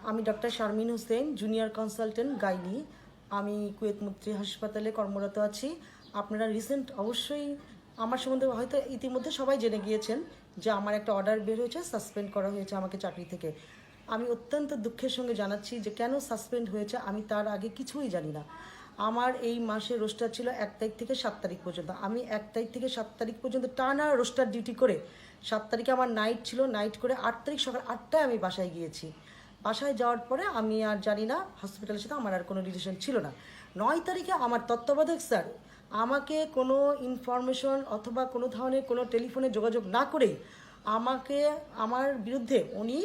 আমি doctor Sharmin Hossain, junior consultant gynae. আমি Kuwait মৈত্রী হাসপাতালে কর্মরত আছি। আপনারা রিসেন্ট অবশ্যই আমার সম্বন্ধে হয়তো ইতিমধ্যে সবাই জেনে গিয়েছেন যে আমার একটা অর্ডার বের হয়েছে, সাসপেন্ড করা হয়েছে আমাকে চাকরি থেকে। আমি অত্যন্ত দুঃখের সঙ্গে জানাচ্ছি যে কেন সাসপেন্ড হয়েছে আমি তার আগে কিছুই জানি না। আমার এই মাসে রোস্টার ছিল 1 তারিখ থেকে 7 তারিখ পর্যন্ত। আমি 1 তারিখ থেকে 7 তারিখ পর্যন্ত টানা রোস্টার ডিউটি করে 7 তারিখে আমার নাইট ছিল, নাইট করে 8 তারিখ সকাল 8টায় আমি বাসায় গিয়েছি। বাসায় যাওয়ার পরে আমি আর জানি না, হসপিটালের সাথে আমার আর কোনো রিলেশন ছিল না। 9 তারিখে আমার তত্ত্বাবধায়ক স্যার আমাকে কোনো ইনফরমেশন অথবা কোনো ধরনের কোনো টেলিফোনে যোগাযোগ না করেই আমার বিরুদ্ধে উনি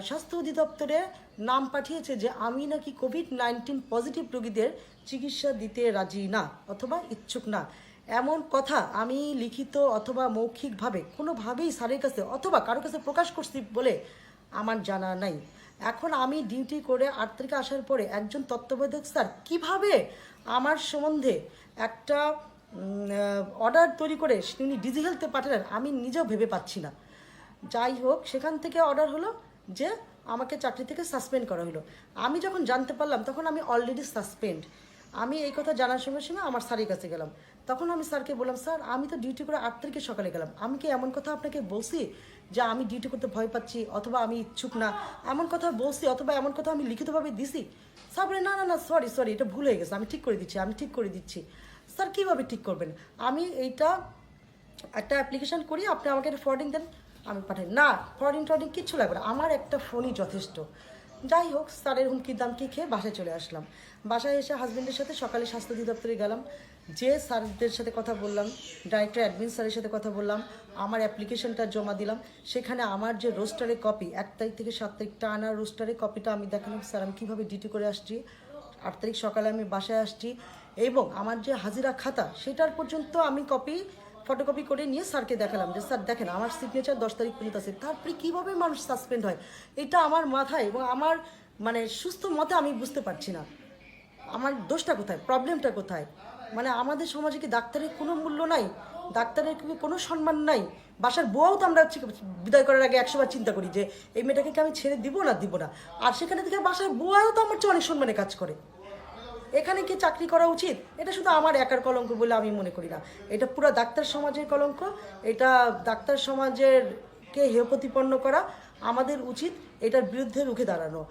স্বাস্থ্য অধিদপ্তরে নাম পাঠিয়েছে যে আমি নাকি কোভিড-19 পজিটিভ রোগীদের চিকিৎসা দিতে রাজি না অথবা ইচ্ছুক না। এমন কথা আমি লিখিত অথবা মৌখিকভাবে কোনোভাবেই স্যারের কাছে অথবা কারো কাছে প্রকাশ করছি বলে আমার জানা নাই। এখন আমি ডিউটি করে 8 তারিখে আসার পরে একজন তত্ত্বাবধায়ক স্যার কীভাবে আমার সম্বন্ধে একটা অর্ডার তৈরি করে তিনি ডিজি হেলথে পাঠালেন আমি নিজেও ভেবে পাচ্ছি না। যাই হোক, সেখান থেকে অর্ডার হলো যে আমাকে চাকরি থেকে সাসপেন্ড করা হলো। আমি যখন জানতে পারলাম তখন আমি অলরেডি সাসপেন্ড। আমি এই কথা জানার সঙ্গে সঙ্গে আমার স্যারের কাছে গেলাম। তখন আমি স্যারকে বললাম, স্যার আমি তো ডিউটি করে 8 তারিখে সকালে গেলাম, আমি কি এমন কথা আপনাকে বলছি যে আমি ডিউটি করতে ভয় পাচ্ছি অথবা আমি ইচ্ছুক না, এমন কথা বলছি অথবা এমন কথা আমি লিখিতভাবে দিছি? স্যার বলে না না না, সরি সরি, এটা ভুল হয়ে গেছে, আমি ঠিক করে দিচ্ছি। স্যার কীভাবে ঠিক করবেন? আমি এইটা একটা অ্যাপ্লিকেশন করি, আপনি আমাকে একটা ফরওয়ার্ডিং দেন, আমি পাঠাই। না, ফরওয়ার্ডিং কিচ্ছু লাগবে না, আমার একটা ফোনই যথেষ্ট। যাই হোক, স্যারের হুমকির দাম কি খেয়ে বাসায় চলে আসলাম। বাসায় এসে হাজব্যান্ডের সাথে সকালে স্বাস্থ্য অধিদপ্তরে গেলাম, যে স্যারদের সাথে কথা বললাম, ডাইরেক্টর অ্যাডমিন স্যারের সাথে কথা বললাম, আমার অ্যাপ্লিকেশনটা জমা দিলাম। সেখানে আমার যে রোস্টারের কপি 1 তারিখ থেকে 7 তারিখ টানা রোস্টারের কপিটা আমি দেখালাম, স্যার আমি কীভাবে ডিউটি করে আসছি, 8 তারিখ সকালে আমি বাসায় আসছি, এবং আমার যে হাজিরা খাতা সেটার পর্যন্ত আমি ফটোকপি করে নিয়ে স্যারকে দেখালাম যে স্যার দেখেন আমার সিগনেচার 10 তারিখ পর্যন্ত আছে। তারপরে কীভাবে মানুষ সাসপেন্ড হয় এটা আমার মাথায় এবং আমার সুস্থ মতে আমি বুঝতে পারছি না আমার দোষটা কোথায়, প্রবলেমটা কোথায়। আমাদের সমাজে কি ডাক্তারের কোনো মূল্য নাই? ডাক্তারের কি কোনো সম্মান নাই? বাসার বউও তো আমরা বিদায় করার আগে 100 বার চিন্তা করি যে এই মেয়েটাকে কি আমি ছেড়ে দিব না। আর সেখানে থেকে বাসার বউও তো আমার চেয়ে অনেক সম্মানে কাজ করে। এখানে কি চাকরি করা উচিত? এটা শুধু আমার একার কলঙ্ক বলে আমি মনে করি না, এটা পুরো ডাক্তার সমাজের কলঙ্ক। এটা ডাক্তার সমাজের কে হেয় প্রতিপন্ন করা। আমাদের উচিত এটার বিরুদ্ধে রুখে দাঁড়ানো।